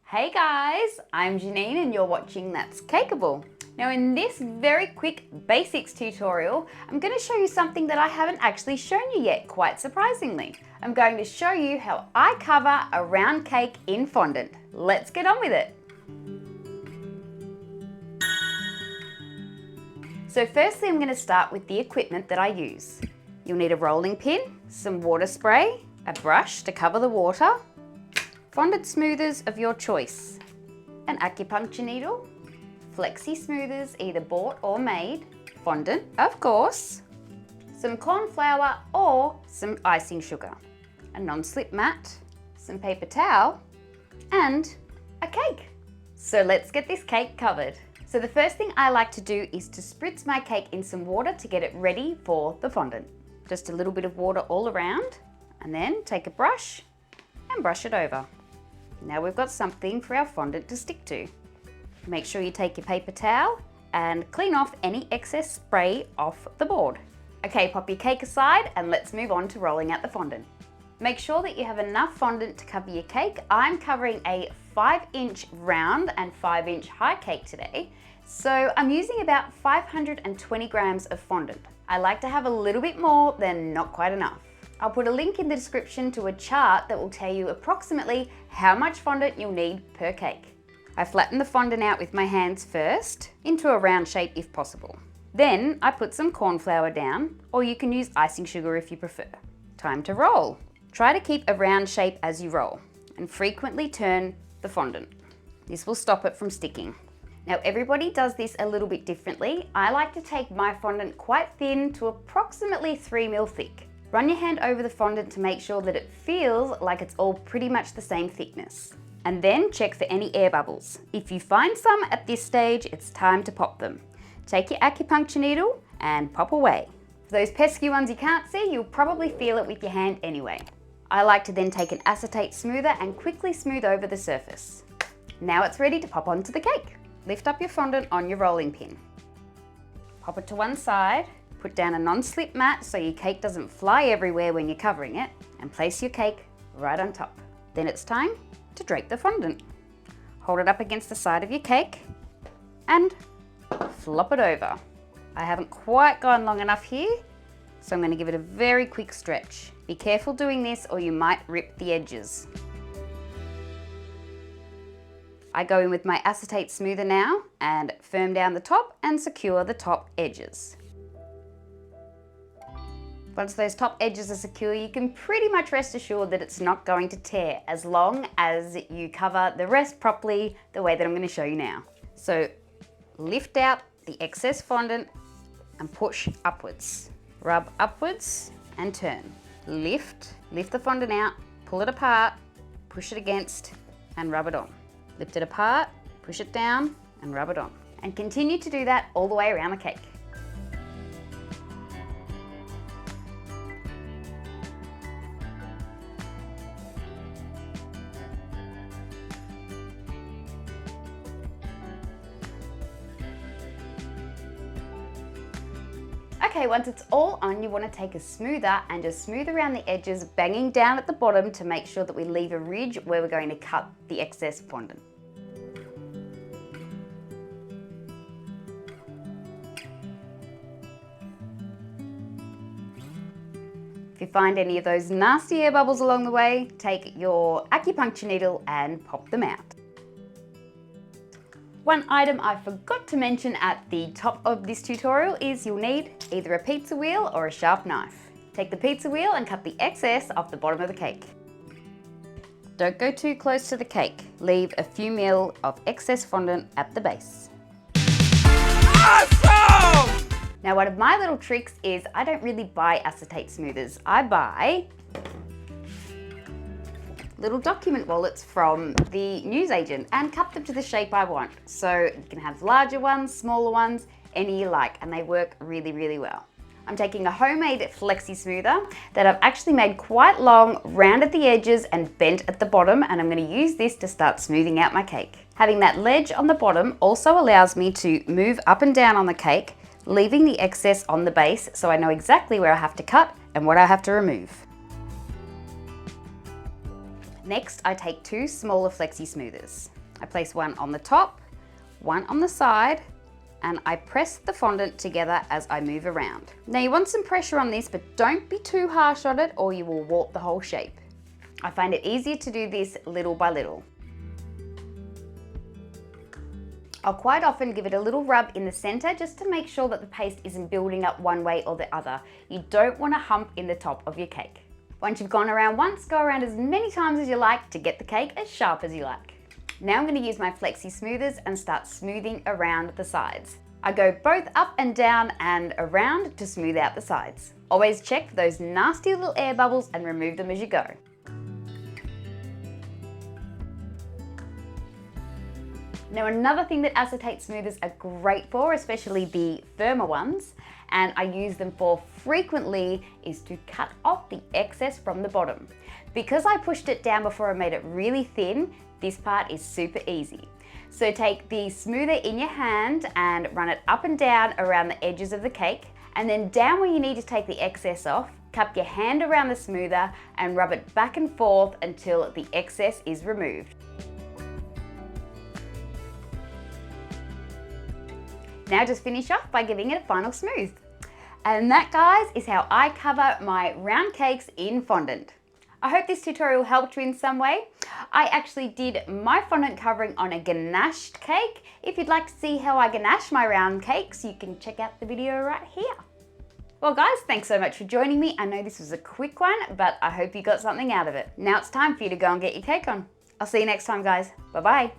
Hey guys, I'm Janine and you're watching That's Cakeable. Now in this very quick basics tutorial, I'm going to show you something that I haven't actually shown you yet, quite surprisingly. I'm going to show you how I cover a round cake in fondant. Let's get on with it. So firstly, I'm going to start with the equipment that I use. You'll need a rolling pin, some water spray, a brush to cover the water, fondant smoothers of your choice, an acupuncture needle, flexi smoothers either bought or made, fondant of course, some corn flour or some icing sugar, a non-slip mat, some paper towel, and a cake. So let's get this cake covered. So the first thing I like to do is to spritz my cake in some water to get it ready for the fondant. Just a little bit of water all around, and then take a brush and brush it over. Now we've got something for our fondant to stick to. Make sure you take your paper towel and clean off any excess spray off the board. Okay, pop your cake aside and let's move on to rolling out the fondant. Make sure that you have enough fondant to cover your cake. I'm covering a 5-inch round and 5-inch high cake today, so I'm using about 520 grams of fondant. I like to have a little bit more than not quite enough. I'll put a link in the description to a chart that will tell you approximately how much fondant you'll need per cake. I flatten the fondant out with my hands first, into a round shape if possible. Then I put some corn flour down, or you can use icing sugar if you prefer. Time to roll. Try to keep a round shape as you roll, and frequently turn the fondant. This will stop it from sticking. Now everybody does this a little bit differently. I like to take my fondant quite thin to approximately 3 ml thick. Run your hand over the fondant to make sure that it feels like it's all pretty much the same thickness. And then check for any air bubbles. If you find some at this stage, it's time to pop them. Take your acupuncture needle and pop away. For those pesky ones you can't see, you'll probably feel it with your hand anyway. I like to then take an acetate smoother and quickly smooth over the surface. Now it's ready to pop onto the cake. Lift up your fondant on your rolling pin. Pop it to one side. Put down a non-slip mat so your cake doesn't fly everywhere when you're covering it, and place your cake right on top. Then it's time to drape the fondant. Hold it up against the side of your cake and flop it over. I haven't quite gone long enough here, so I'm going to give it a very quick stretch. Be careful doing this or you might rip the edges. I go in with my acetate smoother now and firm down the top and secure the top edges. Once those top edges are secure, you can pretty much rest assured that it's not going to tear as long as you cover the rest properly the way that I'm going to show you now. So lift out the excess fondant and push upwards. Rub upwards and turn. Lift the fondant out, pull it apart, push it against and rub it on. Lift it apart, push it down and rub it on. And continue to do that all the way around the cake. Okay, once it's all on, you want to take a smoother and just smooth around the edges, banging down at the bottom to make sure that we leave a ridge where we're going to cut the excess fondant. If you find any of those nasty air bubbles along the way, take your acupuncture needle and pop them out. One item I forgot to mention at the top of this tutorial is you'll need either a pizza wheel or a sharp knife. Take the pizza wheel and cut the excess off the bottom of the cake. Don't go too close to the cake. Leave a few mil of excess fondant at the base. Awesome! Now one of my little tricks is I don't really buy acetate smoothers. I buy little document wallets from the newsagent and cut them to the shape I want. So you can have larger ones, smaller ones, any you like, and they work really, really well. I'm taking a homemade flexi smoother that I've actually made quite long, round at the edges and bent at the bottom, and I'm going to use this to start smoothing out my cake. Having that ledge on the bottom also allows me to move up and down on the cake, leaving the excess on the base so I know exactly where I have to cut and what I have to remove. Next, I take 2 smaller flexi smoothers. I place one on the top, one on the side, and I press the fondant together as I move around. Now you want some pressure on this, but don't be too harsh on it or you will warp the whole shape. I find it easier to do this little by little. I'll quite often give it a little rub in the center just to make sure that the paste isn't building up one way or the other. You don't want a hump in the top of your cake. Once you've gone around once, go around as many times as you like to get the cake as sharp as you like. Now I'm going to use my flexi smoothers and start smoothing around the sides. I go both up and down and around to smooth out the sides. Always check for those nasty little air bubbles and remove them as you go. Now another thing that acetate smoothers are great for, especially the firmer ones, and I use them for frequently, is to cut off the excess from the bottom. Because I pushed it down before I made it really thin, this part is super easy. So take the smoother in your hand and run it up and down around the edges of the cake, and then down where you need to take the excess off, cup your hand around the smoother and rub it back and forth until the excess is removed. Now just finish off by giving it a final smooth. And that, guys, is how I cover my round cakes in fondant. I hope this tutorial helped you in some way. I actually did my fondant covering on a ganached cake. If you'd like to see how I ganache my round cakes, you can check out the video right here. Well guys, thanks so much for joining me. I know this was a quick one, but I hope you got something out of it. Now it's time for you to go and get your cake on. I'll see you next time, guys. Bye-bye.